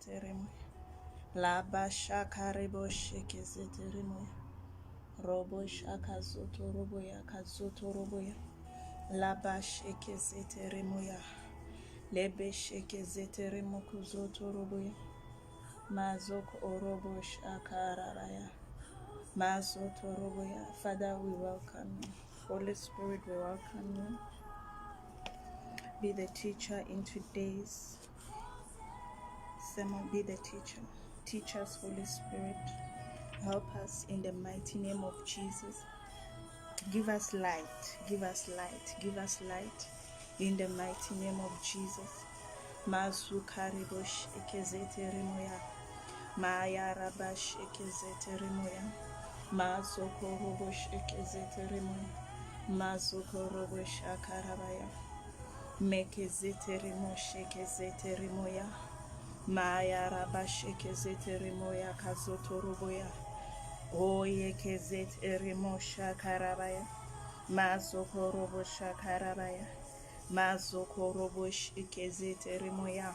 zeteremoya. Laba shaka rebo sheke zeteremoya. Robo shaka zoto roboya kazoto roboya. Laba sheke zeteremoya. Lebe sheke zeteremoko zoto roboya. Mazoko orobo shaka raraya. Mazoto roboya. Father, we welcome you. Holy Spirit, we welcome you. Be the teacher in today's sermon. Be the teacher. Teach us, Holy Spirit. Help us in the mighty name of Jesus. Give us light. Give us light. Give us light in the mighty name of Jesus. Mazukaribosh ekezete remoya. Maya rabash ekezete remoya. Mazokorobosh ekezete remoya. Mazokorobosh akarabaya. Mekezete remosh ekezete remoya. Maya rabash ekezete remoya kazotoroboya. Oye kezete remosha karabaya. Mazokorobosh akarabaya. Mazokorobosh ekezete remoya.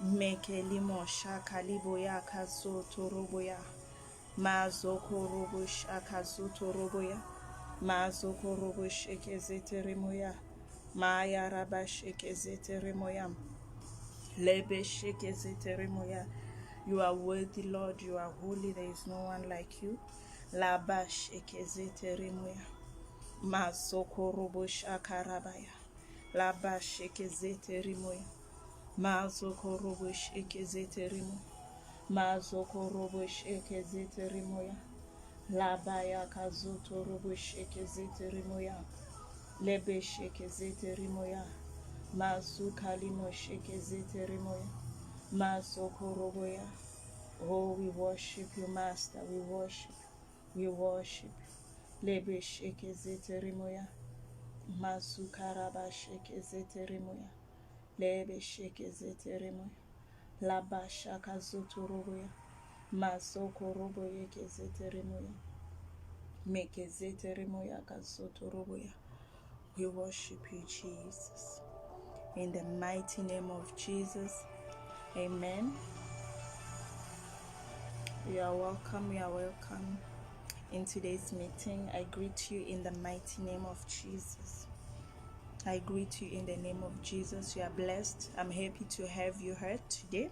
Mekelimo shakaliboya kazotoroboya. Mazokorobosh akazotoroboya. Mazokorobosh ekezete remoya. Maya rabash ekezete remoya. Lebe shekezete remoya. You are worthy, Lord. You are holy. There is no one like you. Labash ekezete remoya. Mazokorobosh akarabaya. Labash ekezete remoya. Mazokorobosh ekezete remoya. Mazokorobosh ekezete remoya. Labaya kazoto robosh ekezete remoya. Lebe shekezete remoya. Mazukalimo shekezete remoya. Mazokoroboya. Oh, we worship you, Master. We worship. We worship. Lebe shekezete remoya. Mazukaraba shekezete remoya. Lebe shekezete remoya. Laba shaka zotoroboya. Mazokoroboya kezete remoya. Mekezete remoya kazotoroboya. We worship you, Jesus. In the mighty name of Jesus. Amen. You are welcome. You are welcome in today's meeting. I greet you in the mighty name of Jesus. I greet you in the name of Jesus. You are blessed. I'm happy to have you here today.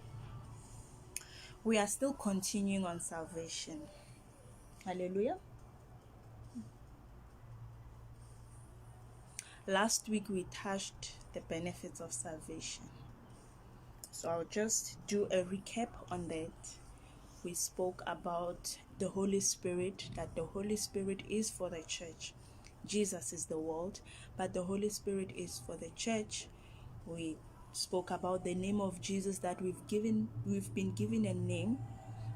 We are still continuing on salvation. Hallelujah. Last week we touched the benefits of salvation. So I'll just do a recap on that. We spoke about the Holy Spirit, that the Holy Spirit is for the church. Jesus is the world, but the Holy Spirit is for the church. We spoke about the name of Jesus, that we've been given a name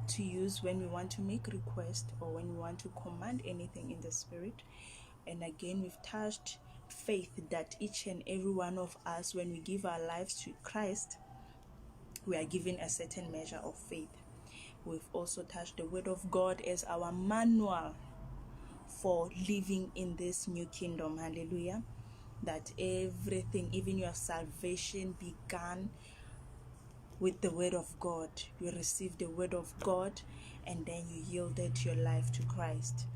to use when we want to make request or when we want to command anything in the Spirit. And again, we've touched faith, that each and every one of us, when we give our lives to Christ, we are given a certain measure of faith. We've also touched the Word of God as our manual for living in this new kingdom. Hallelujah. That everything, even your salvation, began with the Word of God. You received the Word of God and then you yielded your life to Christ.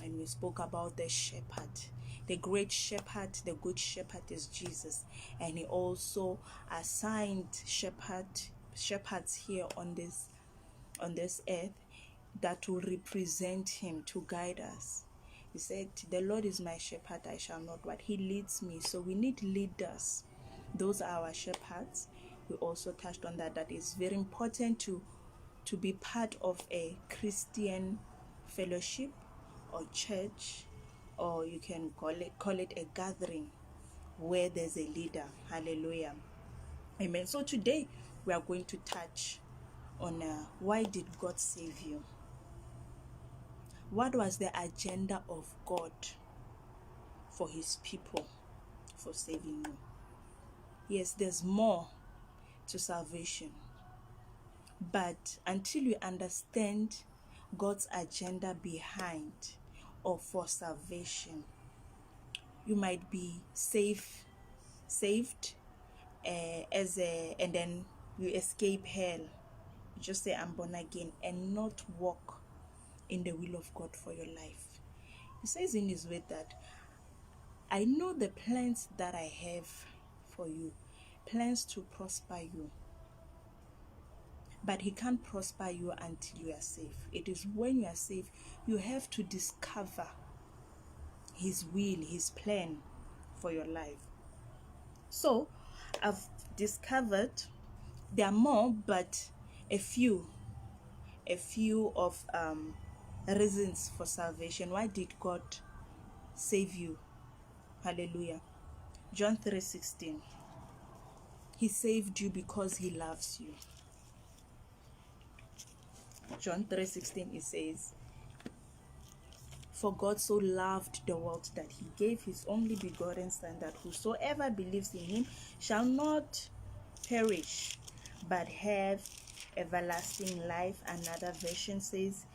And we spoke about the shepherd. The great shepherd, the good shepherd is Jesus. And he also assigned shepherds here on this earth that will represent him, to guide us. He said, the Lord is my shepherd, I shall not want. He leads me. So we need leaders. Those are our shepherds. We also touched on that it's very important to be part of a Christian fellowship or church, or you can call it a gathering where there's a leader. Hallelujah. Amen. So today we are going to touch on why did God save you? What was the agenda of God for his people for saving you? Yes, there's more to salvation. But until you understand God's agenda behind or for salvation, you might be saved and then you escape hell. just say, I'm born again, and not walk in the will of God for your life. He says in his word that I know the plans that I have for you, plans to prosper you. But he can't prosper you until you are safe. It is when you are safe, you have to discover his will, his plan for your life. So, I've discovered there are more, but a few of reasons for salvation. Why did God save you? Hallelujah. John 3:16. He saved you because he loves you. John 3:16, it says, for God so loved the world that he gave his only begotten Son, that whosoever believes in him shall not perish, but have everlasting life. Another version says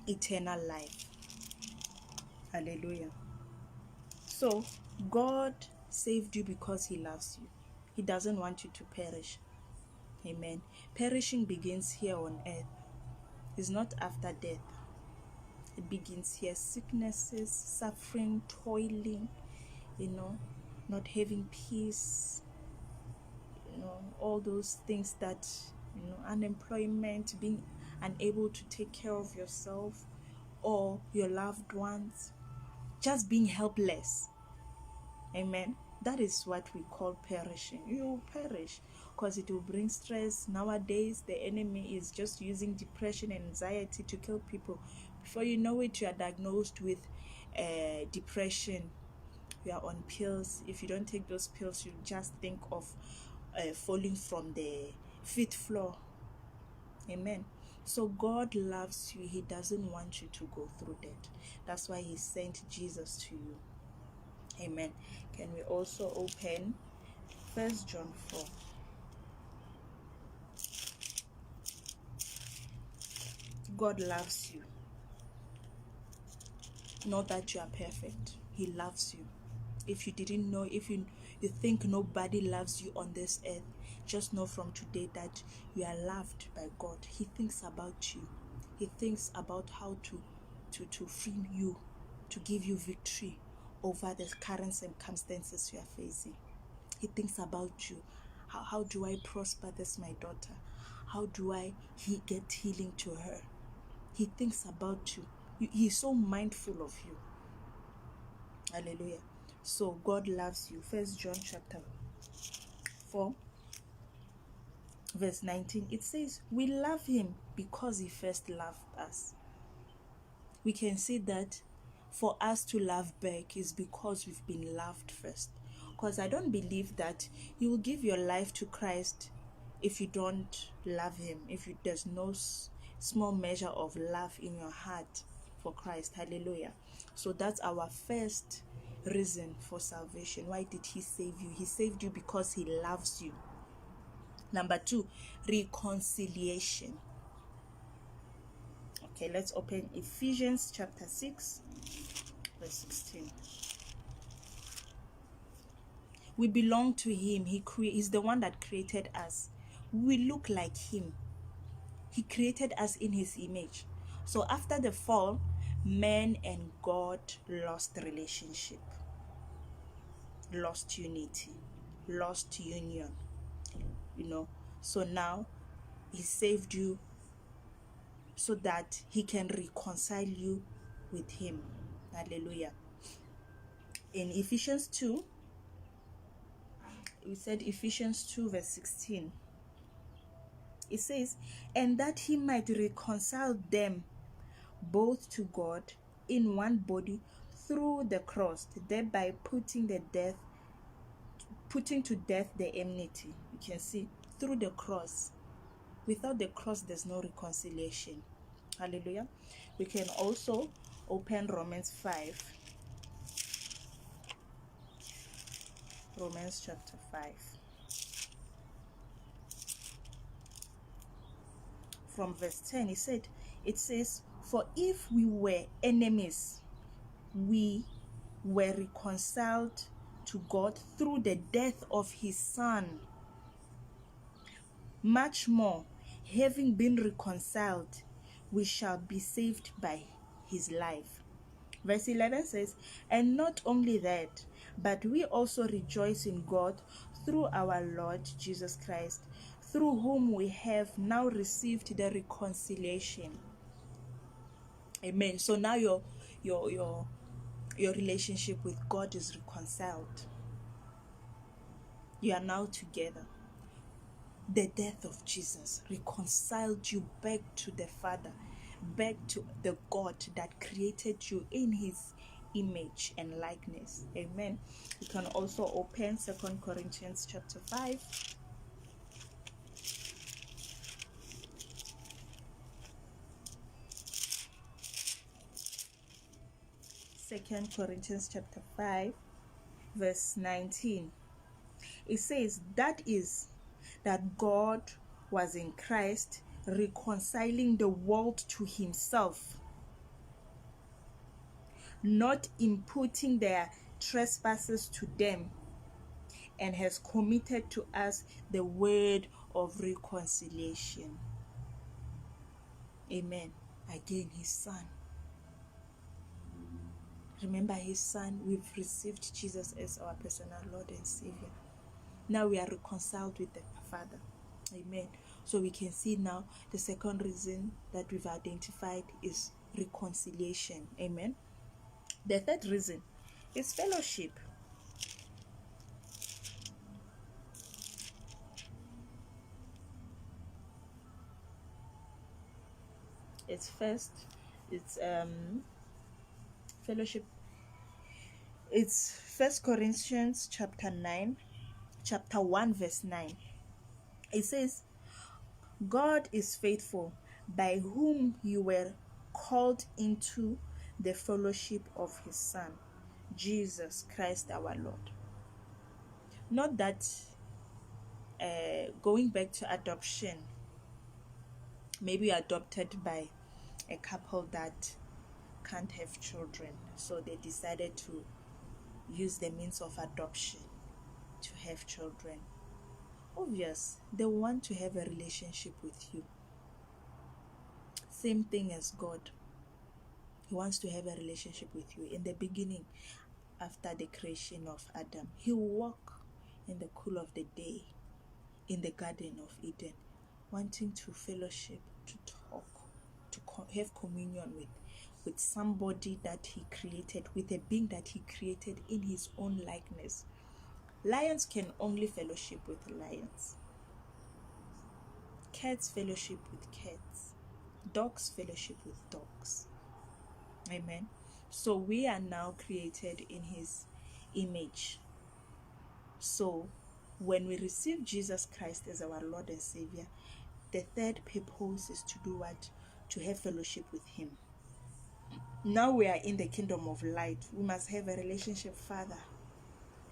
eternal life. Hallelujah. So God saved you because he loves you. He doesn't want you to perish. Amen. Perishing begins here on earth. It's not after death. It begins here. Sicknesses, suffering, toiling, not having peace, all those things that, unemployment, being unable to take care of yourself or your loved ones, just being helpless. Amen. That is what we call perishing. You will perish because it will bring stress. Nowadays, the enemy is just using depression and anxiety to kill people. Before you know it, you are diagnosed with depression. You are on pills. If you don't take those pills, you just think of falling from the fifth floor. Amen. So God loves you. He doesn't want you to go through that. That's why he sent Jesus to you. Amen. Can we also open 1 John 4? God loves you. Not that you are perfect. He loves you. If you didn't know, if you think nobody loves you on this earth, just know from today that you are loved by God. He thinks about you. He thinks about how to free you, to give you victory over the current circumstances you are facing. He thinks about you. How do I prosper this, my daughter? How do I get healing to her? He thinks about you. He's so mindful of you. Hallelujah. So God loves you. 1 John chapter 4 verse 19. It says, we love him because he first loved us. We can see that for us to love back is because we've been loved first. Because I don't believe that you will give your life to Christ if you don't love him, if there's no small measure of love in your heart for Christ. Hallelujah. So that's our first reason for salvation. Why did he save you? He saved you because he loves you. Number 2, reconciliation. Okay, let's open Ephesians chapter 6 verse 16. We belong to him. He's the one that created us. We look like him. He created us in his image. So after the fall, man and God lost relationship, lost unity, lost union. So now he saved you so that he can reconcile you with him. Hallelujah. In Ephesians 2, we said Ephesians 2 verse 16. It says, and that he might reconcile them both to God in one body through the cross, thereby putting to death the enmity. You can see through the cross. Without the cross, there's no reconciliation. Hallelujah. We can also open Romans 5. Romans chapter 5. From verse 10, it says, for if we were enemies, we were reconciled to God through the death of his Son. Much more, having been reconciled, we shall be saved by his life. Verse 11 says, and not only that, but we also rejoice in God through our Lord Jesus Christ, through whom we have now received the reconciliation. Amen. So now your relationship with God is reconciled. You are now together. The death of Jesus reconciled you back to the Father, back to the God that created you in his image and likeness. Amen. You can also open 2 Corinthians chapter 5. 2 Corinthians chapter 5, verse 19. It says, that is, that God was in Christ reconciling the world to himself, not imputing their trespasses to them, and has committed to us the word of reconciliation. Amen. Again, his son. Remember his son, we've received Jesus as our personal Lord and Savior. Now we are reconciled with the Father. Amen. So we can see now the second reason that we've identified is reconciliation. Amen. The third reason is fellowship. It's fellowship. It's 1 Corinthians chapter 1 verse 9. It says, God is faithful, by whom you were called into the fellowship of his Son, Jesus Christ our Lord. Not that going back to adoption, maybe adopted by a couple that can't have children, so they decided to use the means of adoption to have children. Obvious, they want to have a relationship with you. Same thing as God. He wants to have a relationship with you. In the beginning, after the creation of Adam, he will walk in the cool of the day in the Garden of Eden, wanting to fellowship, to talk, to have communion with somebody that he created, with a being that he created in his own likeness. Lions can only fellowship with lions. Cats fellowship with cats. Dogs fellowship with dogs. Amen. So we are now created in his image. So when we receive Jesus Christ as our Lord and Savior, the third purpose is to do what? To have fellowship with him. Now we are in the kingdom of light. We must have a relationship. Father,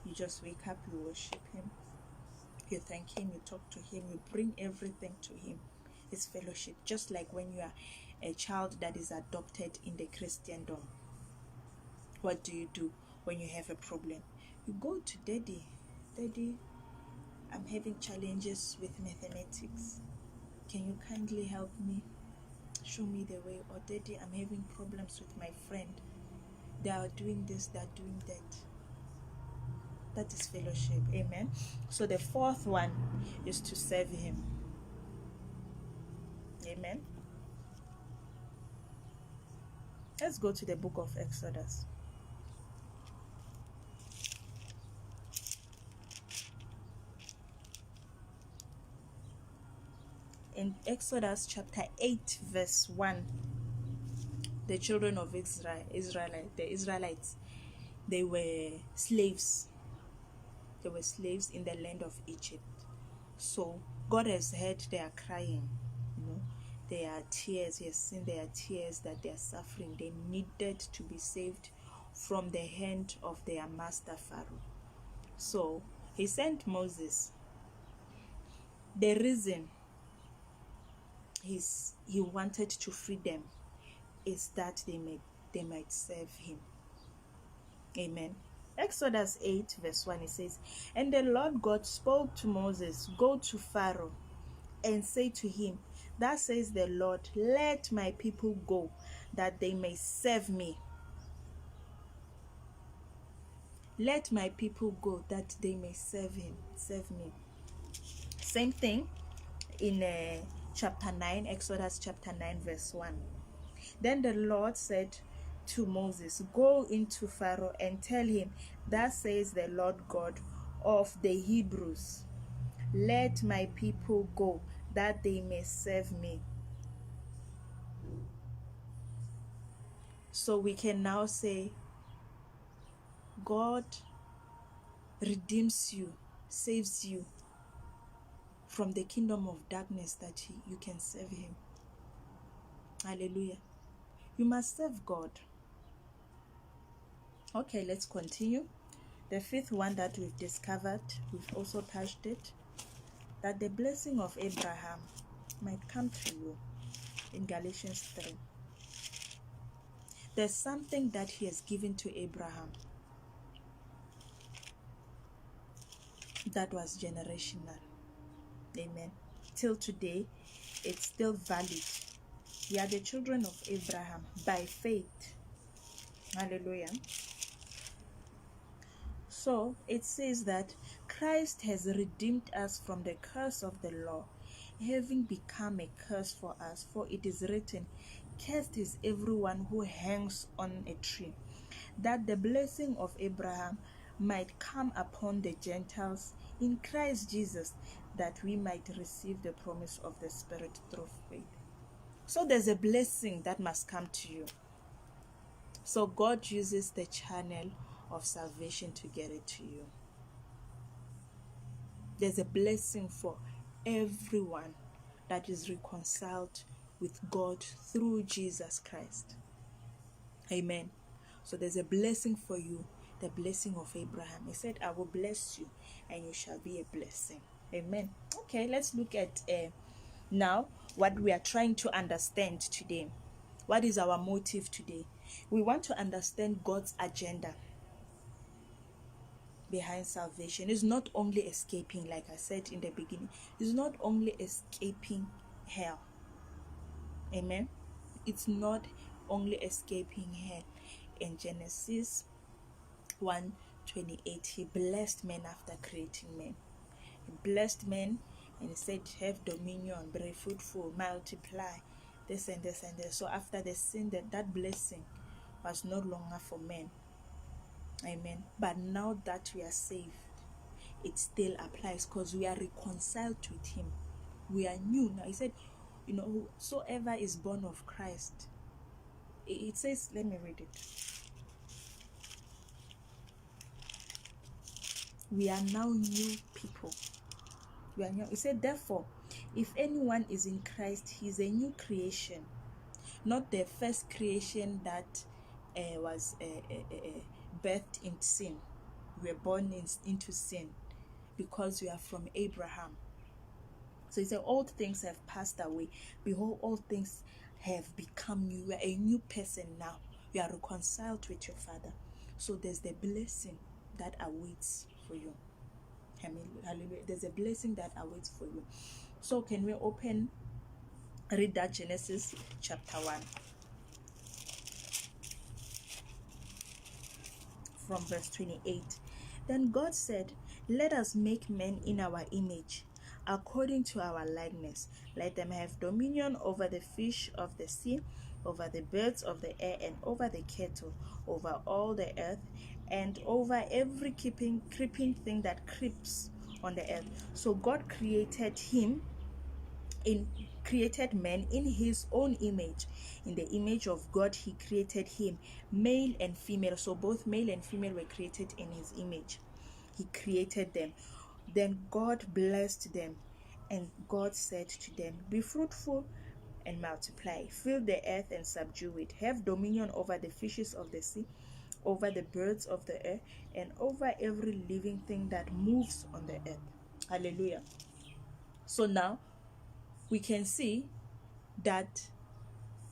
you just wake up, you worship him, you thank him, you talk to him, you bring everything to him. It's fellowship. Just like when you are a child that is adopted in the Christendom. What do you do when you have a problem? You go to daddy. Daddy, I'm having challenges with mathematics. Can you kindly help me? Show me the way. Or daddy, I'm having problems with my friend. They are doing this, they are doing that. That is fellowship. Amen. So the fourth one is to serve him. Amen. Let's go to the book of Exodus. In Exodus chapter 8 verse 1, the children of the Israelites, they were slaves. They were slaves in the land of Egypt. So God has heard their crying, their tears. He has seen their tears, that they are suffering. They needed to be saved from the hand of their master Pharaoh. So he sent Moses. The reason he wanted to free them is that they might serve him. Amen. Exodus 8 verse 1, it says, and the Lord God spoke to Moses, go to Pharaoh and say to him, That says the Lord, let my people go, that they may serve me. Let my people go, that they may serve me. Same thing in chapter 9, Exodus chapter 9, verse 1. Then the Lord said to Moses, go into Pharaoh and tell him, thus says the Lord God of the Hebrews, let my people go, that they may serve me. So we can now say, God redeems you, saves you from the kingdom of darkness, that you can serve him. Hallelujah. You must serve God. Okay, let's continue. The fifth one that we've discovered, we've also touched it, that the blessing of Abraham might come to you in Galatians 3. There's something that he has given to Abraham that was generational. Amen. Till today, it's still valid. We are the children of Abraham by faith. Hallelujah. So it says that Christ has redeemed us from the curse of the law, having become a curse for us. For it is written, cursed is everyone who hangs on a tree, that the blessing of Abraham might come upon the Gentiles in Christ Jesus, that we might receive the promise of the Spirit through faith. So there's a blessing that must come to you. So God uses the channel of salvation to get it to you. There's a blessing for everyone that is reconciled with God through Jesus Christ. Amen. So there's a blessing for you, the blessing of Abraham. He said, I will bless you and you shall be a blessing. Amen. Okay, let's look at now what we are trying to understand today. What is our motive today? We want to understand God's agenda behind salvation. Is not only escaping, like I said in the beginning, it's not only escaping hell. Amen. It's not only escaping hell. In Genesis 1:28, he blessed men after creating men. He blessed men and he said, have dominion, be fruitful, multiply, this and this and this. So after the sin, that blessing was no longer for men. Amen. But now that we are saved, it still applies because we are reconciled with him. We are new now. He said, whosoever is born of Christ. It says, let me read it. We are now new people. We are new. He said, therefore, if anyone is in Christ, he is a new creation. Not the first creation that was birthed in sin. We were born into sin because we are from Abraham. So he said, all things have passed away. Behold, all things have become new. We are a new person now. We are reconciled with your Father. So there's the blessing that awaits for you. Hallelujah. There's a blessing that awaits for you. So can we read that Genesis chapter 1 from verse 28. Then God said, let us make men in our image, according to our likeness. Let them have dominion over the fish of the sea, over the birds of the air, and over the cattle, over all the earth, and over every creeping thing that creeps on the earth. So God created man in his own image. In the image of God he created him, male and female. So both male and female were created in his image. He created them. Then God blessed them, and God said to them, be fruitful and multiply, fill the earth and subdue it, have dominion over the fishes of the sea, over the birds of the air, and over every living thing that moves on the earth. Hallelujah. So now we can see that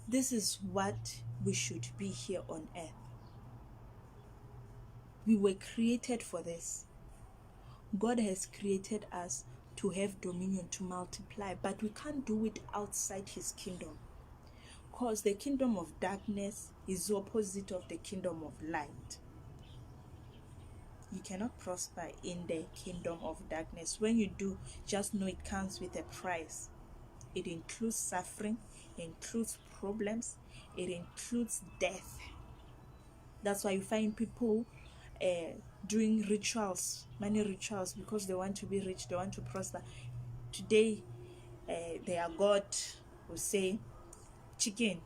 this is what we should be here on earth. We were created for this. God has created us to have dominion, to multiply, but we can't do it outside his kingdom, because the kingdom of darkness is the opposite of the kingdom of light. You cannot prosper in the kingdom of darkness. When you do, just know it comes with a price. It includes suffering, it includes problems, it includes death. That's why you find people doing rituals, many rituals, because they want to be rich, they want to prosper. Today, their God will say chicken,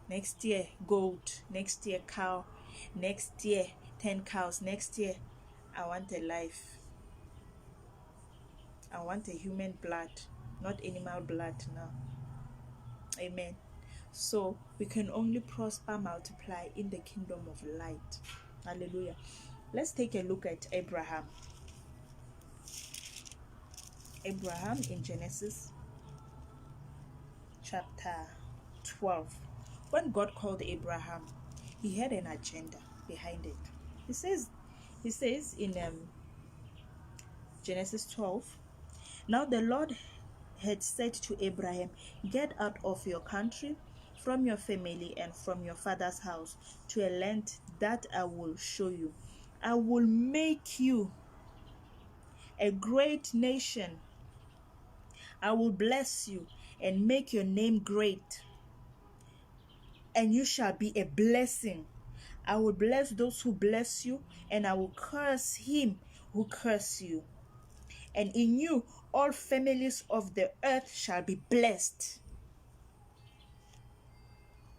next year goat, next year cow, next year 10 cows, next year I want a life. I want a human blood, not animal blood now. Amen. So we can only prosper, multiply in the kingdom of light. Hallelujah. Let's take a look at Abraham. Abraham in Genesis chapter 12. When God called Abraham, he had an agenda behind it. He says in Genesis 12, now the Lord had said to Abraham, get out of your country, from your family, and from your father's house, to a land that I will show you. I will make you a great nation. I will bless you and make your name great, and you shall be a blessing. I will bless those who bless you, and I will curse him who curse you. And in you all families of the earth shall be blessed.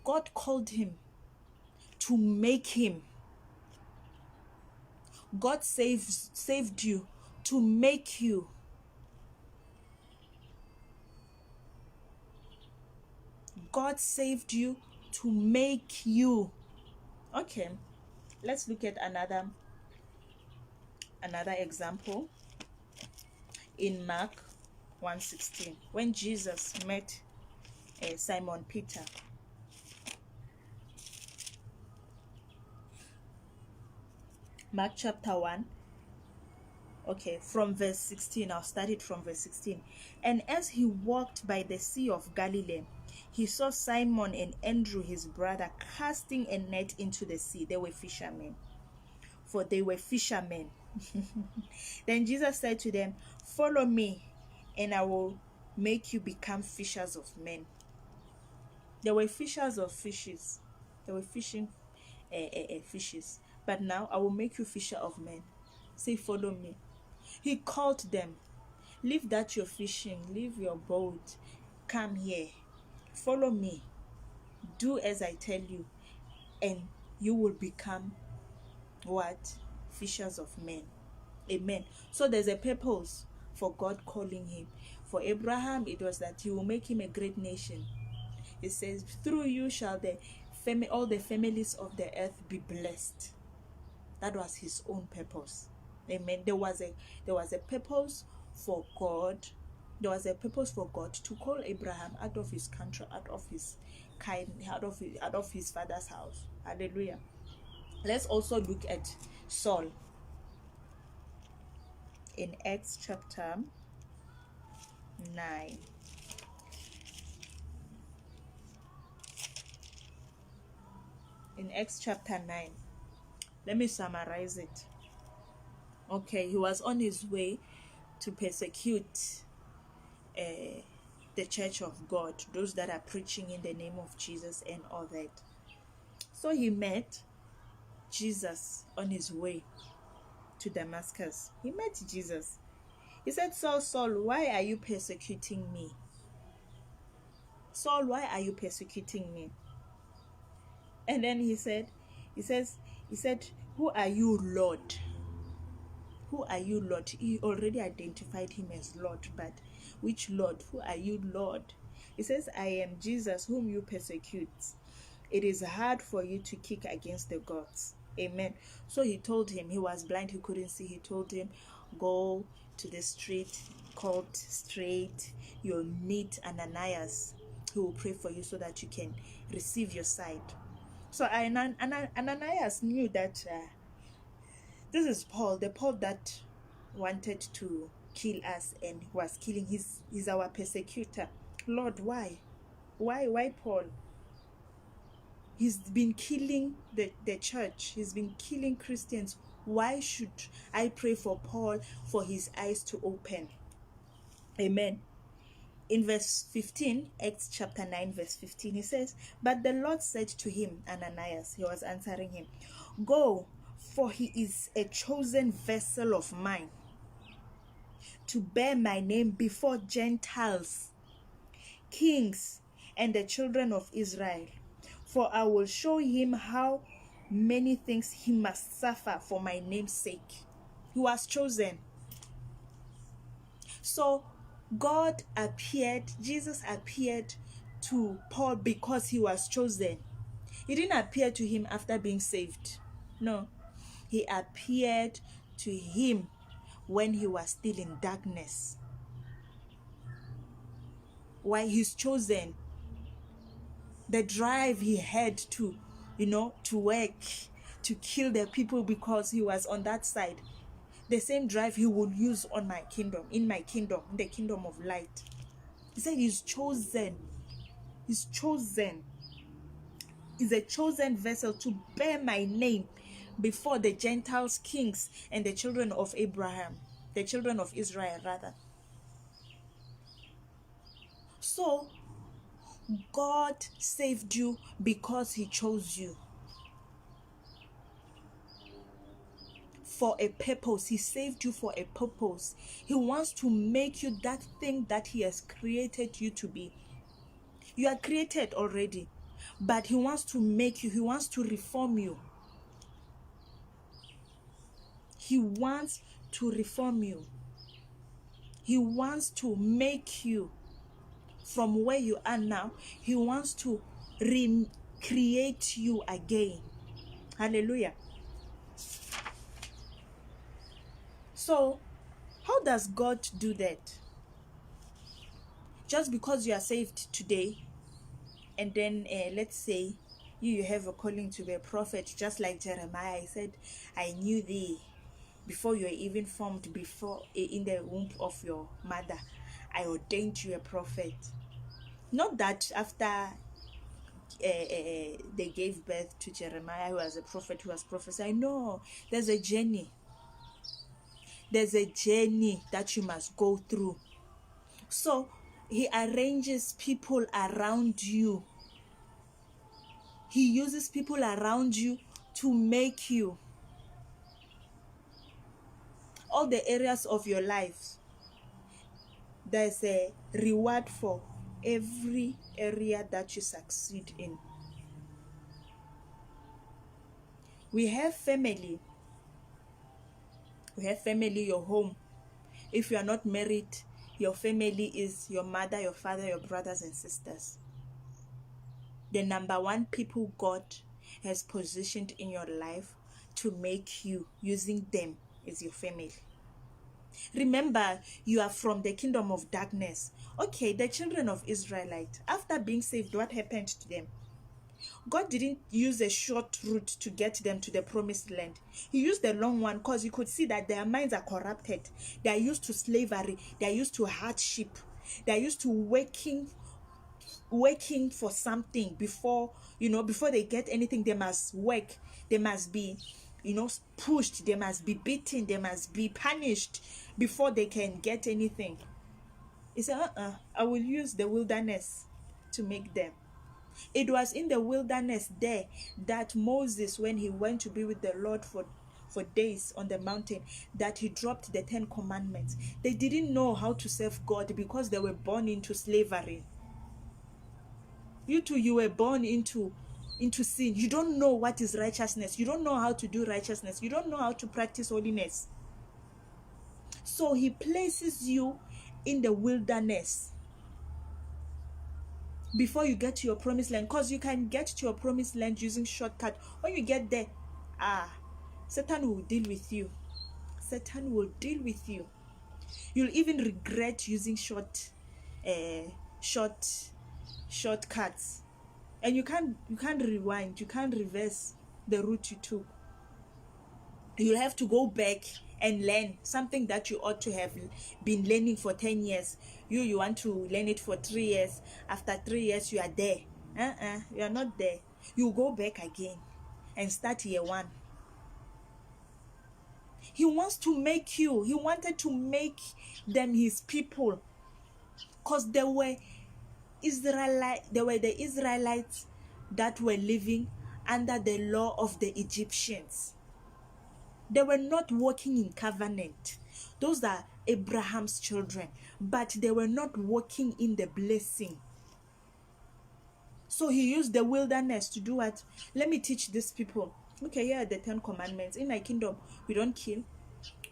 God called him to make him. God saved you to make you. God saved you to make you. Okay, let's look at another example in Mark 1:16, when Jesus met Simon Peter. Mark chapter 1. Okay, from verse 16, I'll start it from verse 16. And as he walked by the Sea of Galilee, he saw Simon and Andrew his brother casting a net into the sea. They were fishermen. Then Jesus said to them, follow me, and I will make you become fishers of men. They were fishers of fishes. They were fishing fishes. But now I will make you fisher of men. Say, follow me. He called them. Leave that you're fishing. Leave your boat. Come here. Follow me. Do as I tell you. And you will become what? Fishers of men. Amen. So there's a purpose for God calling him. For Abraham, it was that he will make him a great nation. It says, through you shall all the families of the earth be blessed. That was his own purpose. Amen. There was a purpose for God. There was a purpose for God to call Abraham out of his country, out of his kind, out of his father's house. Hallelujah. Let's also look at Saul in Acts chapter 9. In Acts chapter 9, let me summarize it. Okay, he was on his way to persecute the church of God, those that are preaching in the name of Jesus and all that. So he met Jesus on his way to Damascus. He met Jesus. He said, Saul, Saul, why are you persecuting me? Saul, why are you persecuting me? And then he said, who are you, Lord? Who are you, Lord? He already identified him as Lord, but which Lord? Who are you, Lord? He says, I am Jesus whom you persecute. It is hard for you to kick against the gods. Amen. So he told him, he was blind, he couldn't see. He told him, go to the street called Straight. You'll meet Ananias, who will pray for you so that you can receive your sight. So Ananias knew that this is Paul, the Paul that wanted to kill us and was killing. He's our persecutor. Lord, why? Why Paul? He's been killing the church. He's been killing Christians. Why should I pray for Paul for his eyes to open? Amen. In verse 15, Acts chapter 9, verse 15, he says, "But the Lord said to him," Ananias, he was answering him, "Go, for he is a chosen vessel of mine to bear my name before Gentiles, kings, and the children of Israel. For I will show him how many things he must suffer for my name's sake." He was chosen. So Jesus appeared to Paul because he was chosen. He didn't appear to him after being saved. No. He appeared to him when he was still in darkness. Why? He's chosen. The drive he had to work, to kill the people because he was on that side. The same drive he would use on my kingdom, in the kingdom of light. He said he's chosen. He's chosen. He's a chosen vessel to bear my name before the Gentiles, kings, and the children of Abraham, the children of Israel, rather. So, God saved you because he chose you. For a purpose. He saved you for a purpose. He wants to make you that thing that he has created you to be. You are created already, but he wants to make you, he wants to reform you. He wants to reform you. He wants to make you from where you are now. He wants to recreate you again. Hallelujah. So, how does God do that? Just because you are saved today, and then let's say you have a calling to be a prophet, just like Jeremiah. He said, "I knew thee before you were even formed, before in the womb of your mother, I ordained you a prophet." Not that after they gave birth to Jeremiah, who was a prophet, who was prophesying. No, there's a journey. There's a journey that you must go through. So he arranges people around you. He uses people around you to make you. All the areas of your life, there's a reward for every area that you succeed in. We have family. We have family, your home. If you are not married, your family is your mother, your father, your brothers and sisters. The number one people God has positioned in your life to make you, using them, is your family. Remember, you are from the kingdom of darkness. Okay, the children of Israelite, after being saved, what happened to them? God didn't use a short route to get them to the promised land. He used the long one because he could see that their minds are corrupted. They are used to slavery. They are used to hardship. They are used to working for something before they get anything. They must work. They must be pushed. They must be beaten. They must be punished before they can get anything. He said, I will use the wilderness to make them. It was in the wilderness there that Moses, when he went to be with the Lord for days on the mountain, that he dropped the 10 commandments. They didn't know how to serve God because they were born into slavery. You too, you were born into sin. You don't know what is righteousness. You don't know how to do righteousness. You don't know how to practice holiness. So he places you in the wilderness before you get to your promised land, because you can get to your promised land using shortcut. When you get there, Satan will deal with you. Satan will deal with you. You'll even regret using shortcuts, and you can't rewind. You can't reverse the route you took. You'll have to go back and learn something that you ought to have been learning for 10 years. You want to learn it for 3 years. After 3 years, you are there. You are not there. You go back again and start year one. He wants to make you. He wanted to make them his people, because they were the Israelites that were living under the law of the Egyptians. They were not walking in covenant. Those are Abraham's children, but they were not walking in the blessing. So he used the wilderness to do what? Let me teach these people. Okay, here are the 10 commandments. In my kingdom, we don't kill,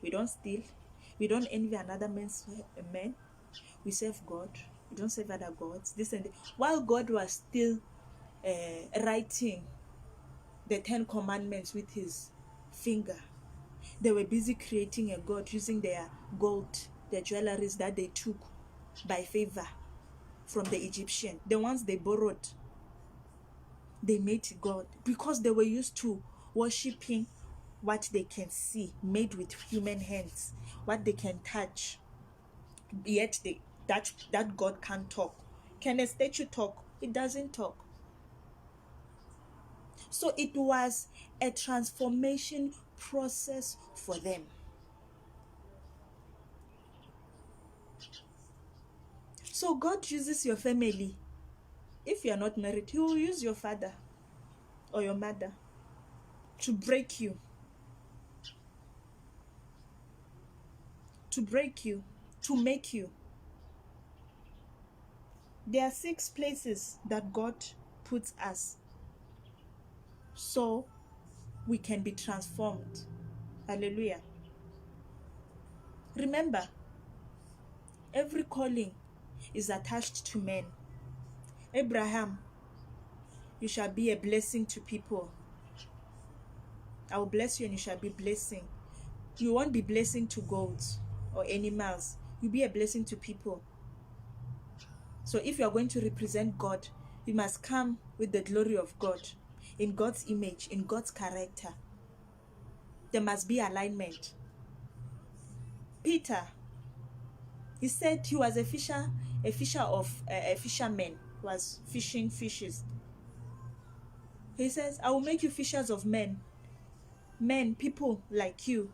we don't steal, we don't envy another man's man, we serve God, we don't serve other gods. This and that. While God was still writing the 10 commandments with his finger, they were busy creating a god using their gold, their jewelries that they took by favor from the Egyptian. The ones they borrowed, they made God, because they were used to worshiping what they can see, made with human hands, what they can touch. Yet that God can't talk. Can a statue talk? It doesn't talk. So it was a transformation process for them. So God uses your family. If you are not married, he will use your father or your mother to break you. To break you, to make you. There are 6 places that God puts us so we can be transformed. Hallelujah. Remember, every calling is attached to men. Abraham, you shall be a blessing to people. I will bless you and you shall be blessing. You won't be blessing to goats or animals. You'll be a blessing to people. So if you are going to represent God, you must come with the glory of God, in God's image, in God's character. There must be alignment. Peter, he said he was a fisherman, was fishing fishes. He says, I will make you fishers of men. Men, people like you.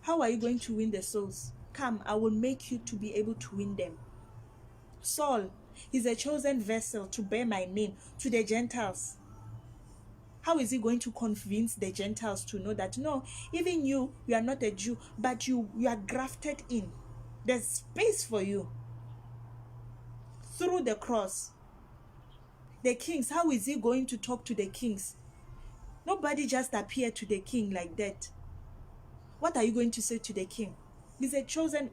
How are you going to win the souls? Come, I will make you to be able to win them. Saul, he's a chosen vessel to bear my name to the Gentiles. How is he going to convince the Gentiles to know that, no, even you are not a Jew, but you are grafted in. There's space for you. Through the cross. The kings, how is he going to talk to the kings? Nobody just appeared to the king like that. What are you going to say to the king? He's a chosen,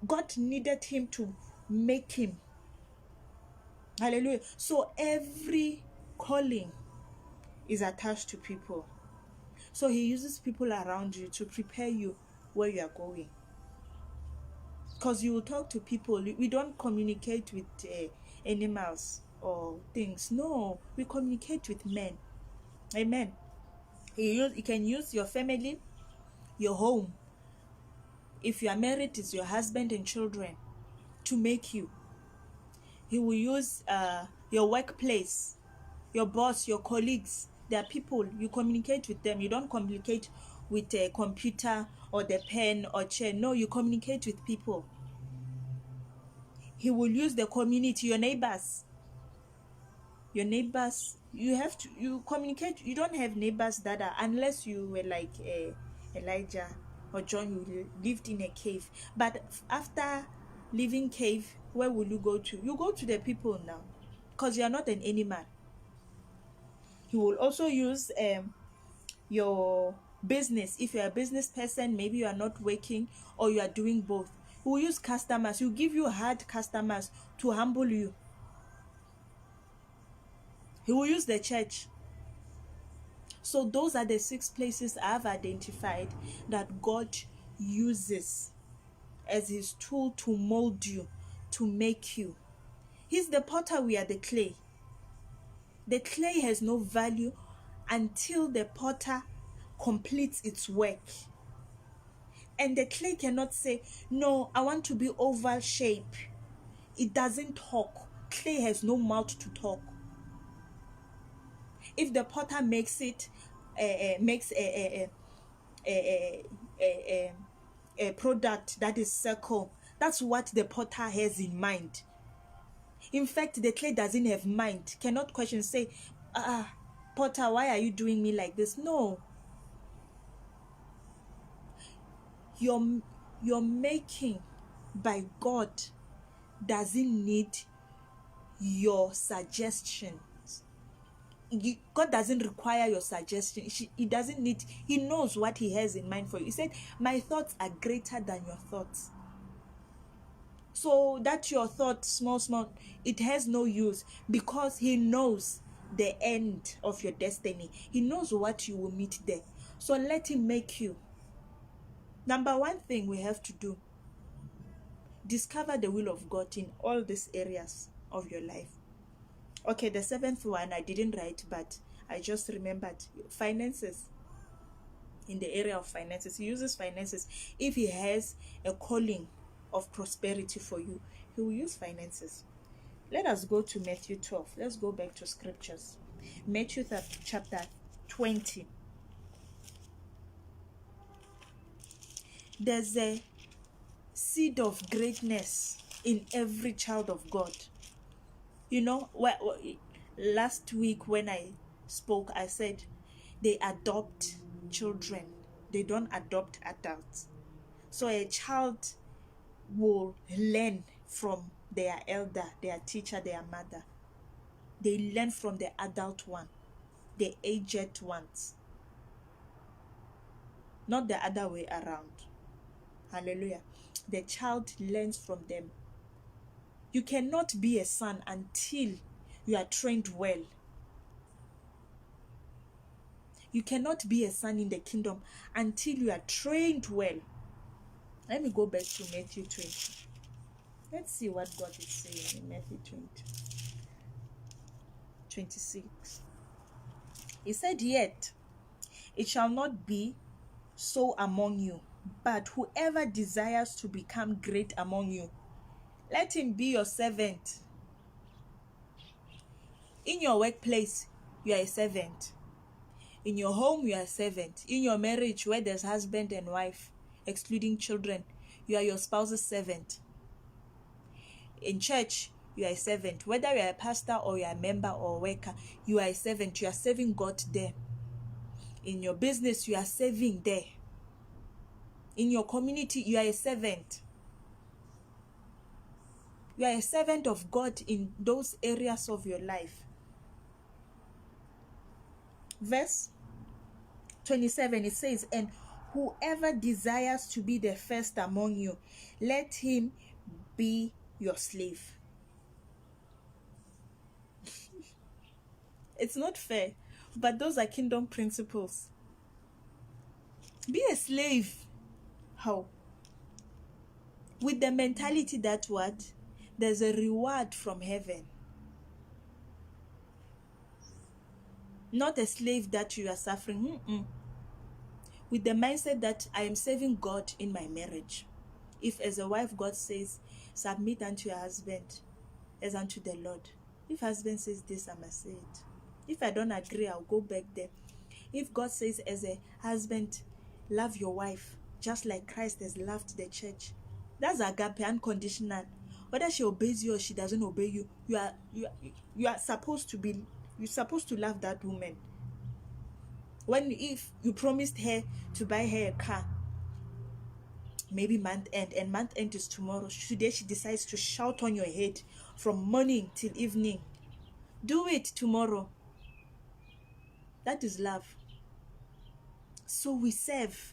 God needed him to make him. Hallelujah. So every calling is attached to people. So he uses people around you to prepare you where you are going. Because you will talk to people. We don't communicate with animals or things. No, we communicate with men. Amen. You can use your family, your home. If you are married, it's your husband and children to make you. He will use your workplace, your boss, your colleagues. There are people, you communicate with them. You don't communicate with a computer or the pen or chair. No, you communicate with people. He will use the community, your neighbors. Your neighbors, you communicate. You don't have neighbors that are, unless you were like Elijah or John, you lived in a cave. But after leaving cave, where will you go to? You go to the people now, because you are not an animal. He will also use your business. If you are a business person, maybe you are not working or you are doing both. He will use customers. He will give you hard customers to humble you. He will use the church. So those are the 6 places I have identified that God uses as his tool to mold you, to make you. He's the potter, we are the clay. The clay has no value until the potter completes its work. And the clay cannot say, no, I want to be oval shape. It doesn't talk. Clay has no mouth to talk. If the potter makes it, makes a product that is circle, that's what the potter has in mind. In fact, the clay doesn't have mind, cannot question, say, potter, why are you doing me like this? No. Your making by God doesn't need your suggestions. God doesn't require your suggestion. He doesn't need, he knows what he has in mind for you. He said, my thoughts are greater than your thoughts. So that your thought, small, it has no use, because he knows the end of your destiny. He knows what you will meet there. So let him make you. Number one thing we have to do, discover the will of God in all these areas of your life. Okay, the seventh one I didn't write, but I just remembered. Finances. In the area of finances, he uses finances. If he has a calling of prosperity for you, he will use finances. Let us go to Matthew 12. Let's go back to scriptures. Matthew chapter 20. There's a seed of greatness in every child of God. You know, last week when I spoke, I said they adopt children. They don't adopt adults. So a child will learn from their elder, their teacher, their mother. They learn from the adult one, the aged ones. Not the other way around. Hallelujah. The child learns from them. You cannot be a son until you are trained well. You cannot be a son in the kingdom until you are trained well. Let me go back to Matthew 20. Let's see what God is saying in Matthew 26. He said, yet it shall not be so among you, but whoever desires to become great among you, let him be your servant. In your workplace, you are a servant. In your home, you are a servant. In your marriage, where there's husband and wife, excluding children, you are your spouse's servant. In church, you are a servant. Whether you are a pastor or you are a member or a worker, you are a servant. You are serving God there. In your business, you are serving there. In your community, you are a servant. You are a servant of God in those areas of your life. Verse 27, it says, and whoever desires to be the first among you, let him be your slave. It's not fair, but those are kingdom principles. Be a slave. How? With the mentality that what? There's a reward from heaven. Not a slave that you are suffering. With the mindset that I am serving God in my marriage. If as a wife God says, submit unto your husband as unto the Lord. If husband says this, I must say it. If I don't agree, I'll go back there. If God says as a husband, love your wife just like Christ has loved the church. That's agape, unconditional. Whether she obeys you or she doesn't obey you, you are supposed to be, you're supposed to love that woman. If you promised her to buy her a car, maybe month end, and month end is tomorrow, today she decides to shout on your head from morning till evening, do it tomorrow. That is love. So we serve.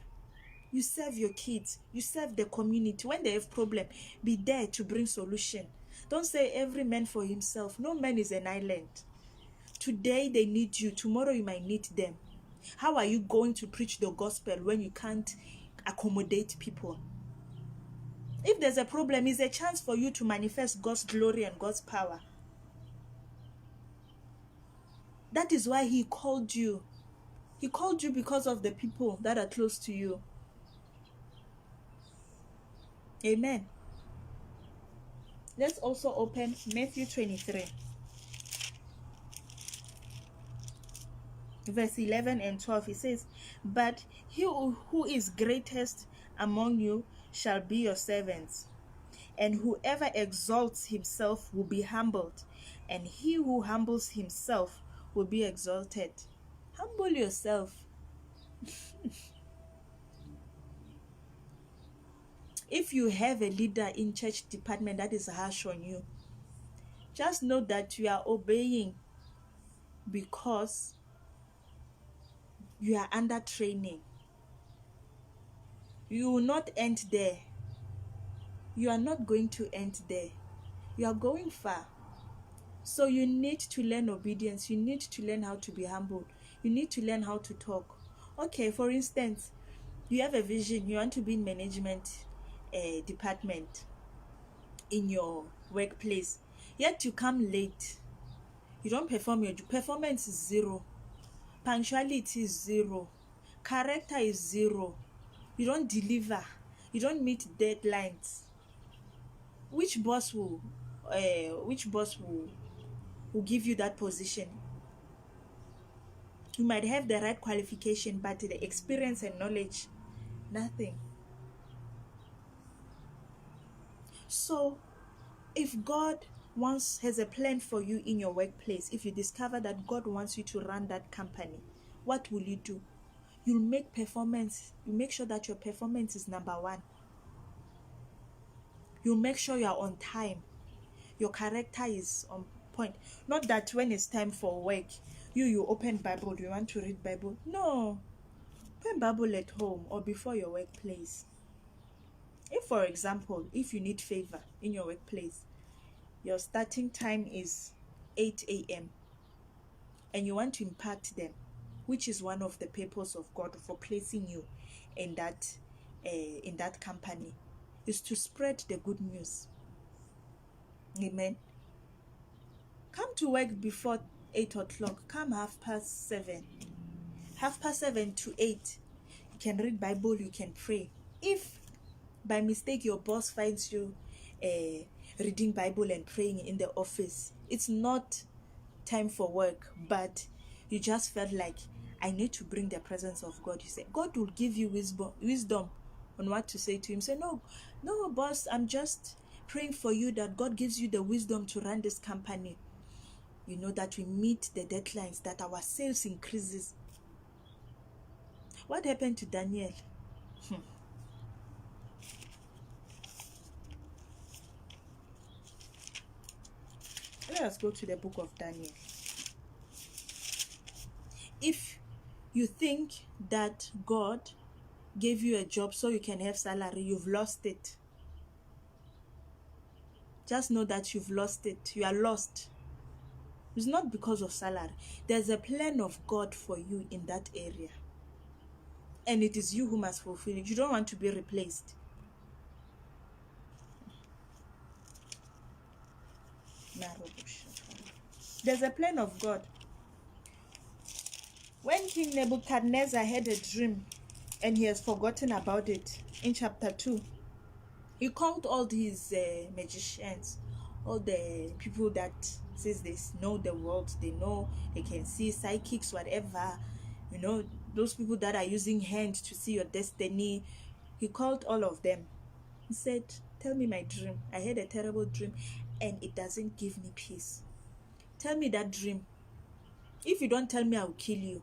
You serve your kids. You serve the community. When they have problem, be there to bring solution. Don't say every man for himself. No man is an island. Today they need you. Tomorrow you might need them. How are you going to preach the gospel when you can't accommodate people? If there's a problem, it's a chance for you to manifest God's glory and God's power. That is why he called you. He called you because of the people that are close to you. Amen. Let's also open Matthew 23, verse 11 and 12. It says, "But he who is greatest among you shall be your servant. And whoever exalts himself will be humbled, and he who humbles himself will be exalted." Humble yourself. If you have a leader in church department that is harsh on you, just know that you are obeying because you are under training. You will not end there. You are not going to end there. You are going far. So you need to learn obedience. You need to learn how to be humble. You need to learn how to talk. Okay, for instance, you have a vision. You want to be in management department in your workplace. Yet you come late. You don't perform your performance is zero. Punctuality is zero. Character is zero. You don't deliver. You don't meet deadlines. Which boss will give you that position? You might have the right qualification, but the experience and knowledge, nothing. So if God has a plan for you in your workplace, if you discover that God wants you to run that company, what will you do? You'll make sure that your performance is number one. You'll make sure you are on time. Your character is on point. Not that when it's time for work, you open Bible, you want to read Bible. No. Open Bible at home or before your workplace. If, for example, if you need favor in your workplace, your starting time is 8 a.m. and you want to impact them, which is one of the purpose of God for placing you in that company, is to spread the good news. Amen. Come to work before 8 o'clock. Come 7:30. 7:30 to 8. You can read Bible, you can pray. If by mistake your boss finds you reading Bible and praying in the office, it's not time for work, but you just felt like, I need to bring the presence of God. You say, God will give you wisdom on what to say to him. Say, no, boss, I'm just praying for you that God gives you the wisdom to run this company. You know, that we meet the deadlines, that our sales increases. What happened to Daniel? Let us go to the book of Daniel. If you think that God gave you a job so you can have salary, you've lost it. Just know that you've lost it. You are lost. It's not because of salary. There's a plan of God for you in that area. And it is you who must fulfill it. You don't want to be replaced. There's a plan of God. When King Nebuchadnezzar had a dream and he has forgotten about it, in chapter 2, he called all these magicians, all the people that says they know the world, they can see, psychics, whatever, those people that are using hands to see your destiny. He called all of them. He said, tell me my dream. I had a terrible dream and it doesn't give me peace. Tell me that dream. If you don't tell me, I will kill you.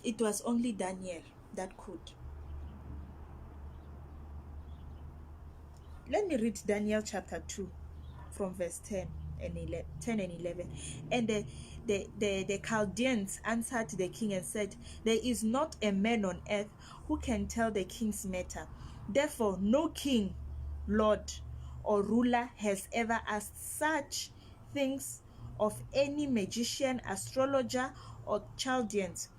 It was only Daniel that could. Let me read Daniel chapter 2 from verse 10 and 11. And the Chaldeans answered the king and said, there is not a man on earth who can tell the king's matter. Therefore, no king, lord, or ruler has ever asked such things of any magician, astrologer, or Chaldeans.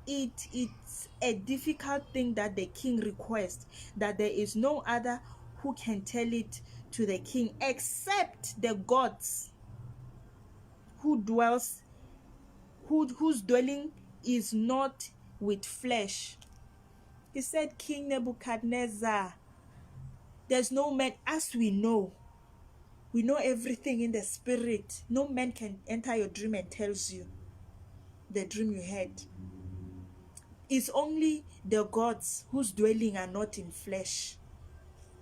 It's a difficult thing that the king requests, that there is no other who can tell it to the king except the gods whose dwelling is not with flesh. He said, King Nebuchadnezzar, there's no man, as we know everything in the spirit. No man can enter your dream and tells you the dream you had. It's only the gods whose dwelling are not in flesh.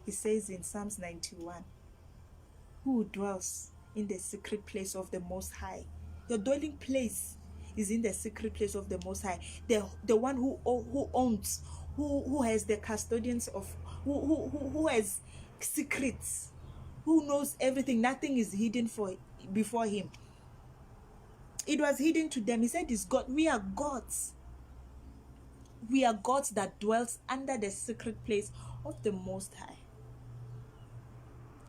He says in Psalms 91, who dwells in the secret place of the Most High. Your dwelling place is in the secret place of the Most High. The one who owns, who has the custodians of, who has secrets, who knows everything. Nothing is hidden before him. It was hidden to them. He said, "It's God. We are gods. We are gods that dwells under the secret place of the Most High."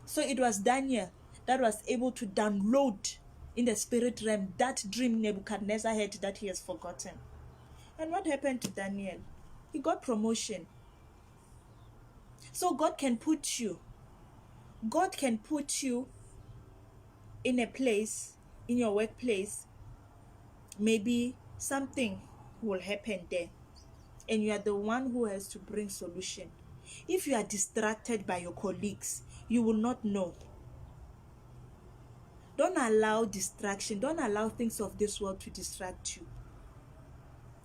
So it was Daniel that was able to download in the spirit realm that dream Nebuchadnezzar had that he has forgotten. And what happened to Daniel? He got promotion. So God can put you in a place, in your workplace. Maybe something will happen there, and you are the one who has to bring solution. If you are distracted by your colleagues, you will not know. Don't allow distraction. Don't allow things of this world to distract you.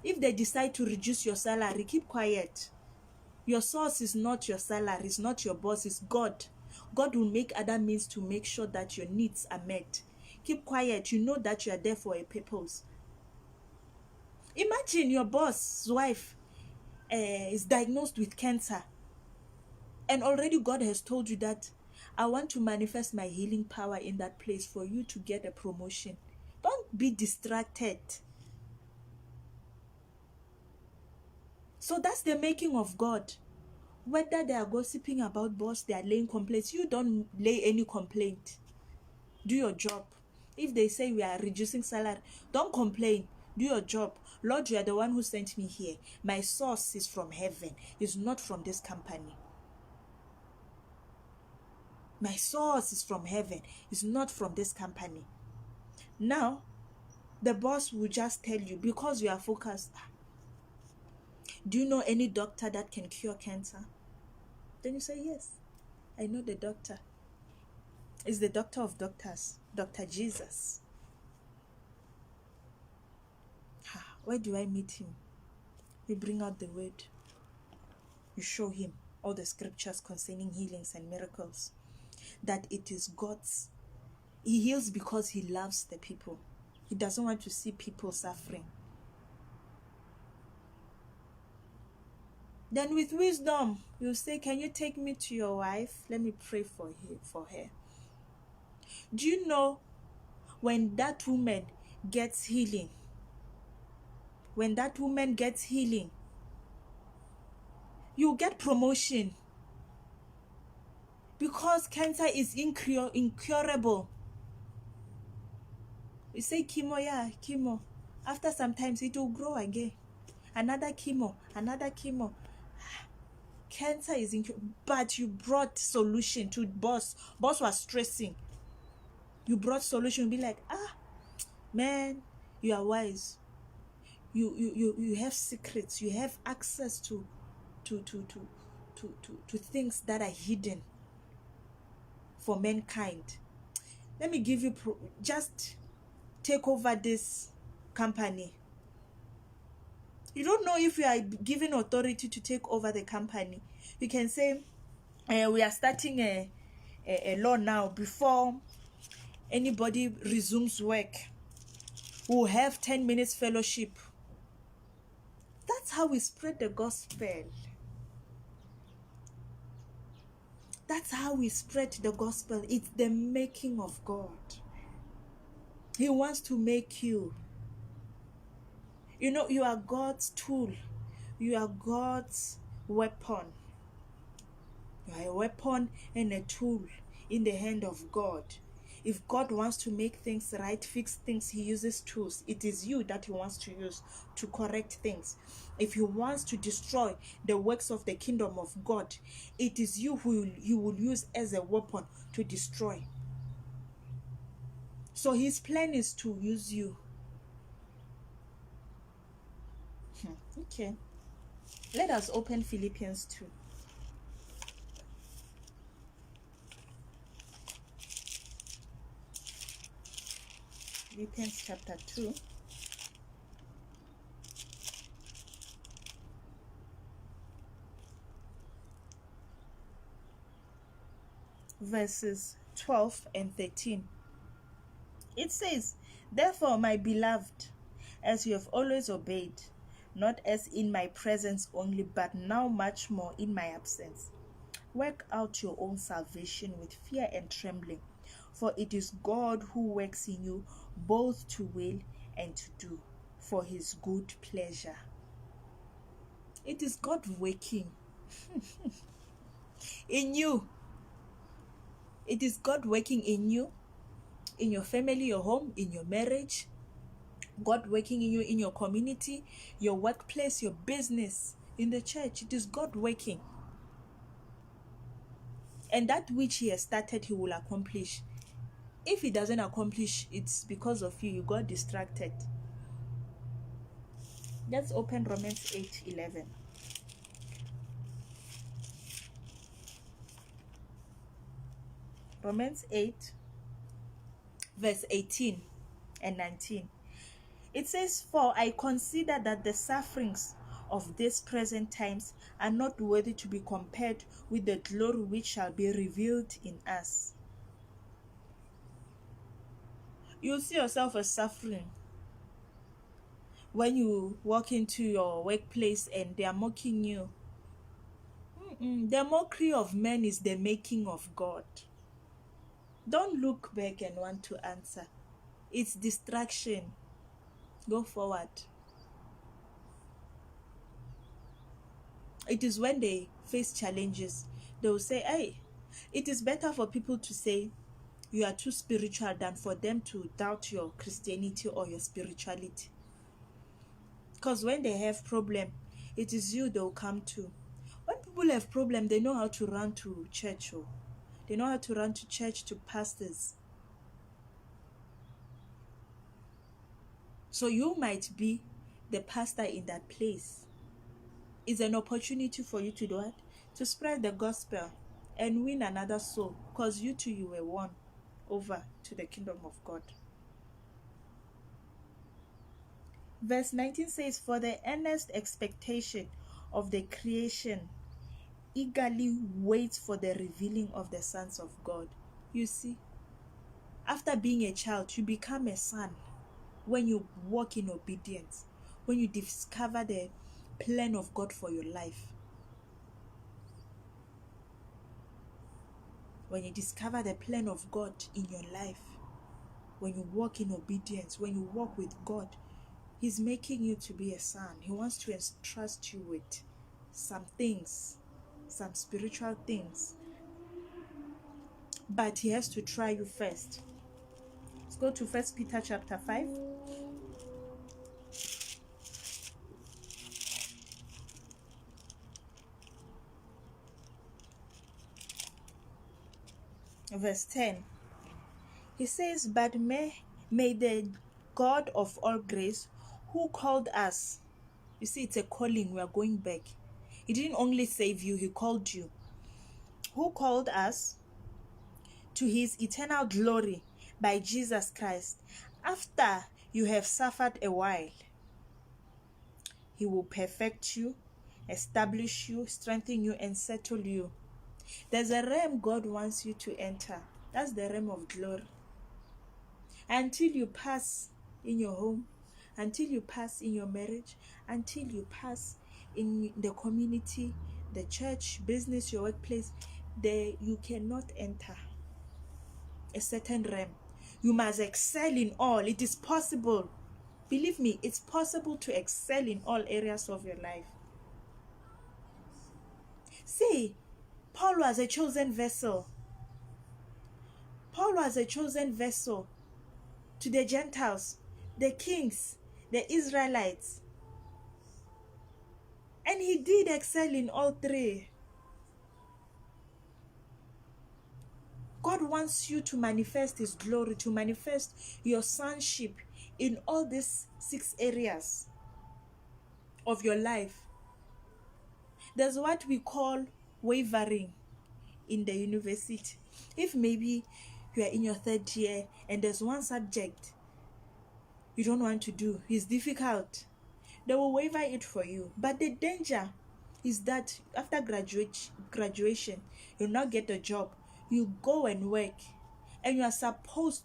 If they decide to reduce your salary, keep quiet. Your source is not your salary, it's not your boss, it's God. God will make other means to make sure that your needs are met. Keep quiet. You know that you are there for a purpose. Imagine your boss's wife is diagnosed with cancer, and already God has told you that I want to manifest my healing power in that place for you to get a promotion. Don't be distracted. So that's the making of God. Whether they are gossiping about boss, they are laying complaints, you don't lay any complaint. Do your job. If they say we are reducing salary, don't complain. Do your job. Lord, you are the one who sent me here. My source is from heaven. It's not from this company. My source is from heaven. It's not from this company. Now, the boss will just tell you, because you are focused, do you know any doctor that can cure cancer? Then you say, yes, I know the doctor. It's the doctor of doctors, Dr. Jesus. Where do I meet him? You bring out the word. You show him all the scriptures concerning healings and miracles. That it is God's. He heals because he loves the people. He doesn't want to see people suffering. Then with wisdom, you say, can you take me to your wife? Let me pray for her. Do you know when that woman gets healing? When that woman gets healing, you get promotion. Because cancer is incurable. You say chemo, yeah, chemo. After some time, it will grow again. Another chemo. Cancer is incurable. But you brought solution to boss. Boss was stressing. You brought solution. Be like, man, you are wise. You have secrets. You have access to things that are hidden for mankind. Let me give you just take over this company. You don't know if you are given authority to take over the company. You can say, we are starting a law now. Before anybody resumes work, we'll have 10 minutes fellowship. That's how we spread the gospel. That's how we spread the gospel. It's the making of God. He wants to make you. You know, you are God's tool. You are God's weapon. You are a weapon and a tool in the hand of God. If God wants to make things right, fix things, he uses tools. It is you that he wants to use to correct things. If he wants to destroy the works of the kingdom of God, it is you who he will use as a weapon to destroy. So his plan is to use you. Okay. Let us open Philippians 2. Philippians chapter 2. Verses 12 and 13. It says, "Therefore, my beloved, as you have always obeyed, not as in my presence only, but now much more in my absence, work out your own salvation with fear and trembling, for it is God who works in you both to will and to do for his good pleasure." It is God working in you. It is God working in you, in your family, your home, in your marriage. God working in you, in your community, your workplace, your business, in the church. It is God working. And that which he has started, he will accomplish. If he doesn't accomplish, it's because of you. You got distracted. Let's open Romans 8:11. Romans 8, verse 18 and 19. It says, "For I consider that the sufferings of these present times are not worthy to be compared with the glory which shall be revealed in us." You see yourself as suffering when you walk into your workplace and they are mocking you. The mockery of men is the making of God. Don't look back and want to answer. It's distraction. Go forward. It is when they face challenges, they will say, "Hey, it is better for people to say you are too spiritual than for them to doubt your Christianity or your spirituality." Because when they have problem, it is you they'll come to. When people have problem, they know how to run to church. They know how to run to church, to pastors. So you might be the pastor in that place. It's an opportunity for you to do it, to spread the gospel and win another soul, because you too, you were won over to the kingdom of God. Verse 19 says, "For the earnest expectation of the creation eagerly waits for the revealing of the sons of God." You see, after being a child, you become a son when you walk in obedience, when you discover the plan of God for your life. When you discover the plan of God in your life, when you walk in obedience, when you walk with God, he's making you to be a son. He wants to entrust you with some things, some spiritual things. But he has to try you first. Let's go to 1 Peter chapter 5. Verse 10. He says, "But may the God of all grace, who called us," you see, it's a calling, we are going back. He didn't only save you, he called you. "Who called us to his eternal glory by Jesus Christ, after you have suffered a while, he will perfect you, establish you, strengthen you, and settle you." There's a realm God wants you to enter. That's the realm of glory. Until you pass in your home, until you pass in your marriage, until you pass in the community, the church, business, your workplace, there you cannot enter a certain realm. You must excel in all. It is possible. Believe me, it's possible to excel in all areas of your life. See, Paul was a chosen vessel. Paul was a chosen vessel to the Gentiles, the kings, the Israelites. And he did excel in all three. God wants you to manifest his glory, to manifest your sonship in all these 6 areas of your life. There's what we call wavering in the university. If maybe you are in your third year and there's one subject you don't want to do, it's difficult, they will waiver it for you. But the danger is that after graduation, you'll not get a job. You go and work, and you are supposed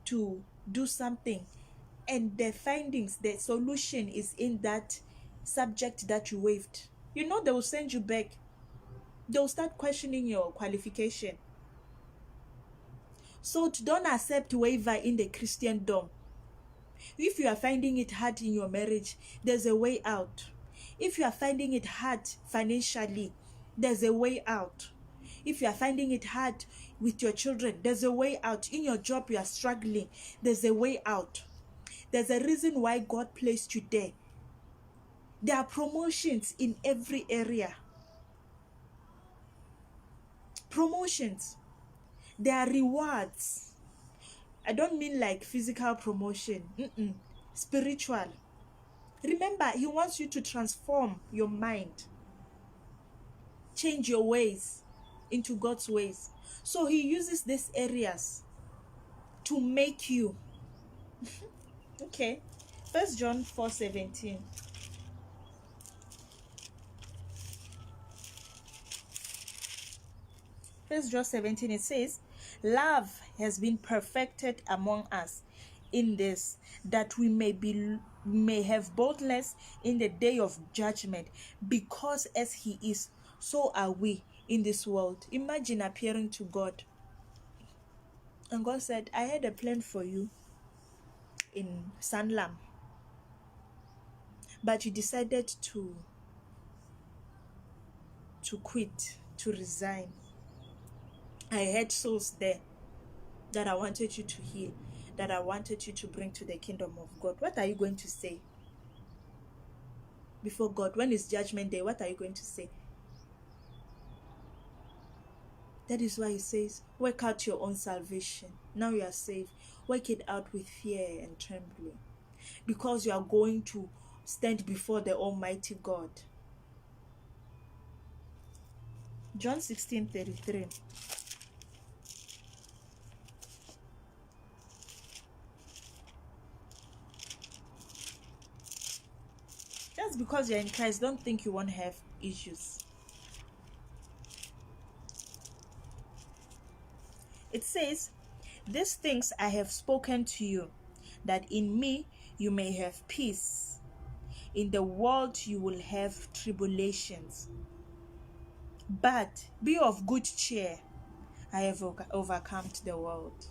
to do something, and the findings, the solution is in that subject that you waived. You know they will send you back. They'll start questioning your qualification. So don't accept waiver in the Christendom. If you are finding it hard in your marriage, there's a way out. If you are finding it hard financially, there's a way out. If you are finding it hard with your children, there's a way out. In your job, you are struggling, there's a way out. There's a reason why God placed you there. There are promotions in every area. Promotions. There are rewards. I don't mean like physical promotion. Spiritual. Remember, he wants you to transform your mind. Change your ways into God's ways. So he uses these areas to make you. Okay. 1 John 4:17. 1 John 17, it says, love has been perfected among us in this, that we may have boldness in the day of judgment, because as he is, so are we in this world. Imagine appearing to God, and God said, I had a plan for you in Sanlam, but you decided to quit, to resign. I had souls there that I wanted you to heal, that I wanted you to bring to the kingdom of God. What are you going to say before God? When it's judgment day, what are you going to say? That is why he says, work out your own salvation. Now you are saved. Work it out with fear and trembling, because you are going to stand before the Almighty God. John 16:33. Just because you're in Christ, don't think you won't have issues. It says, these things I have spoken to you, that in me you may have peace. In the world you will have tribulations. But be of good cheer. I have overcome the world.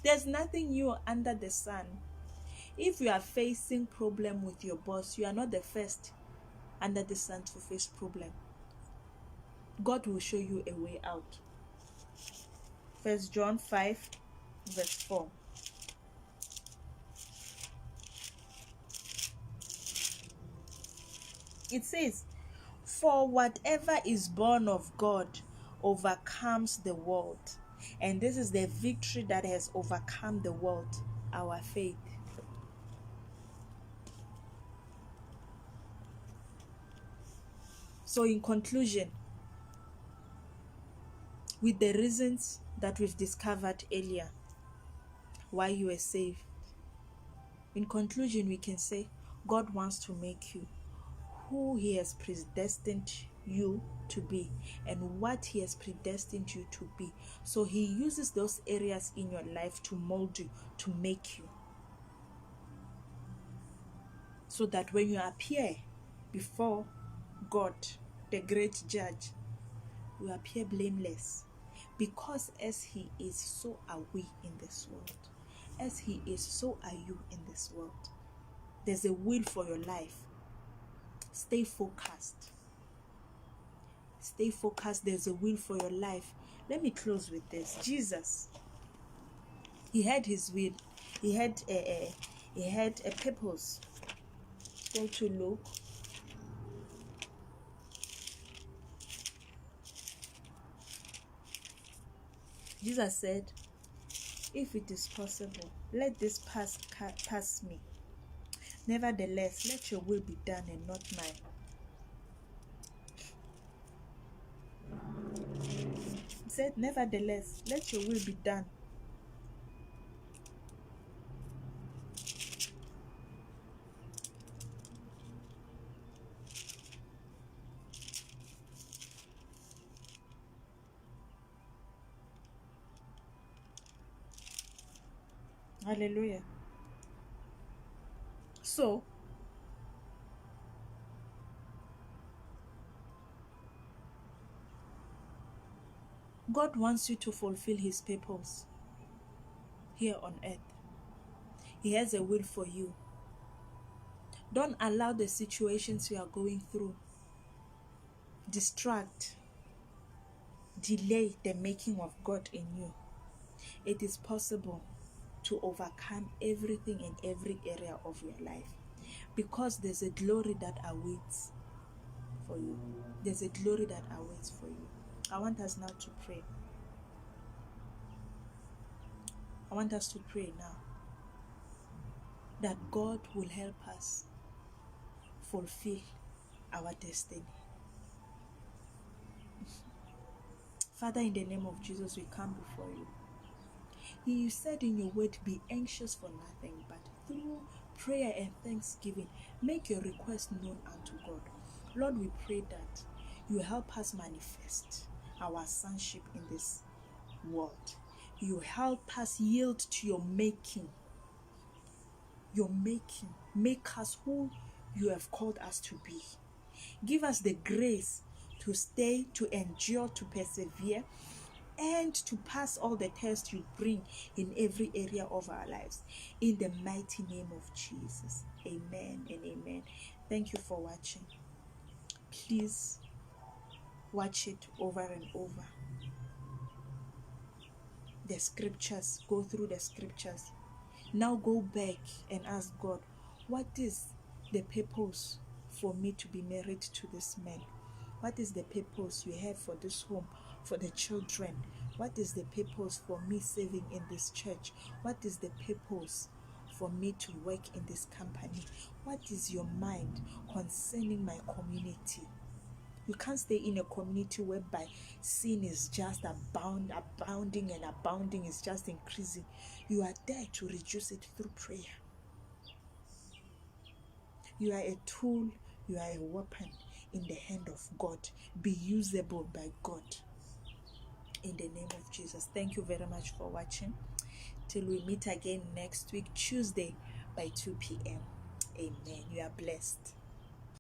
There's nothing new under the sun. If you are facing problem with your boss, you are not the first under the sun to face problem. God will show you a way out. 1 John 5 verse 4. It says, for whatever is born of God overcomes the world. And this is the victory that has overcome the world, our faith. So in conclusion, with the reasons that we've discovered earlier, why you were saved, in conclusion, we can say God wants to make you who he has predestined you to be and what he has predestined you to be. So he uses those areas in your life to mold you, to make you, so that when you appear before God, the great judge, you appear blameless. Because as he is, so are we in this world. As he is, so are you in this world. There's a will for your life. Stay focused. Stay focused. There's a will for your life. Let me close with this. Jesus, he had his will. He had a purpose. Go to Luke. Jesus said, if it is possible, let this pass me. Nevertheless, let your will be done and not mine. said, nevertheless, let your will be done. Hallelujah. So, God wants you to fulfill His purpose here on earth. He has a will for you. Don't allow the situations you are going through distract, delay the making of God in you. It is possible to overcome everything in every area of your life because there's a glory that awaits for you. There's a glory that awaits for you. I want us now to pray. I want us to pray now that God will help us fulfill our destiny. Father, in the name of Jesus, we come before you. You said in your word, be anxious for nothing, but through prayer and thanksgiving, make your request known unto God. Lord, we pray that you help us manifest our sonship in this world. You help us yield to your making. Your making. Make us who you have called us to be. Give us the grace to stay, to endure, to persevere, and to pass all the tests you bring in every area of our lives. In the mighty name of Jesus. Amen and amen. Thank you for watching. Please watch it over and over. The scriptures, go through the scriptures. Now go back and ask God, what is the purpose for me to be married to this man? What is the purpose you have for this home, for the children? What is the purpose for me serving in this church? What is the purpose for me to work in this company? What is your mind concerning my community? You can't stay in a community whereby sin is just abounding and abounding, is just increasing. You are there to reduce it through prayer. You are a tool, you are a weapon in the hand of God. Be usable by God. In the name of Jesus. Thank you very much for watching. Till we meet again next week, Tuesday by 2 p.m. Amen. You are blessed.